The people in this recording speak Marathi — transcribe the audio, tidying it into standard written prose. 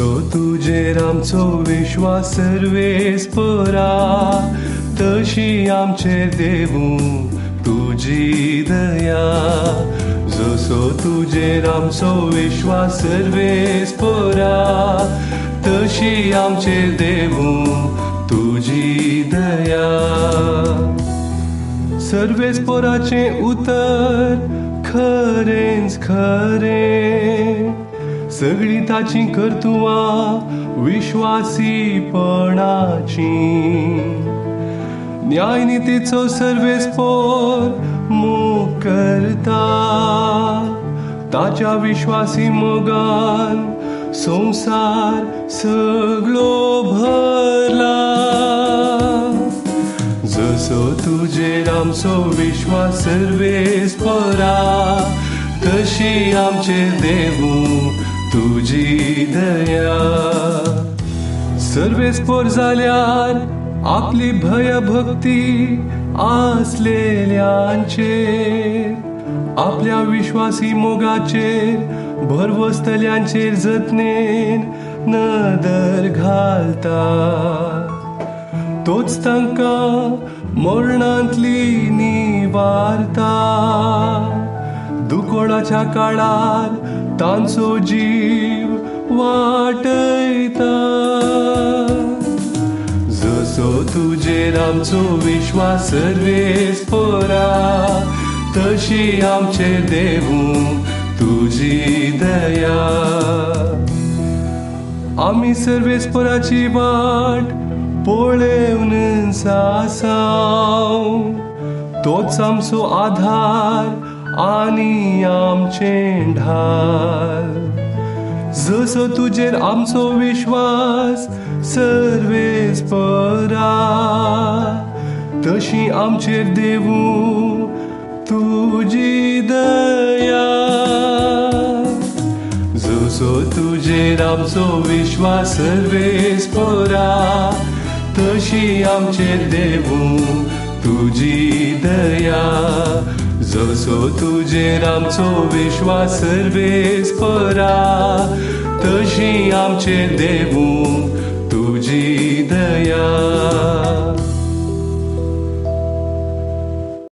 जसो तुजेर आमचो विश्वास सर्वेस्परा, तशी आमचेर देवू तुजी दया. जसो तुजेर आमचो विश्वास सर्वेस्परा, तशी आमचेर देवू तुजी दया. सर्वेस्पराचें उतर खरेंच खरें, सगळी ताची कर्तुवां विश्वासीपणाची. न्यायनितीचो सर्वेस्पोर मोग करता, ताच्या विश्वासी मोगान संसार सगळो भरला. जसो तुजेर आमचो विश्वास सर्वेस्परा, तशी आमचेर देवू तुजी दया. सर्वेस्पोर जाल्यार आपली भयभक्ती आसलेल्यांचेर, आपल्या विश्वासी मोगाचेर भरवसतल्यांचेर जतनेन नदर घालता. तोच तांकां मरणांतली निवारता, दुकोणाच्या काळार तांचो जीव वाटयता. जसो तुजेर आमचो विश्वास सर्वेस्परा, तशी आमचेर देवू तुजी दया. आमी सर्वेस्पराची वाट पळेवन सासाव, तोच आमचो आधार आनी आमचें ढाल. जसो तुजेर आमचो विश्वास सर्वेस्परा, तशी आमचेर देवू तुजी दया. जसो तुजेर आमचो विश्वास सर्वेस्परा, तशी आमचेर देवू तुजी दया. जसो तुजेर आमचो विश्वास सर्वेस्परा, तशी आमचेर देवू तुजी दया.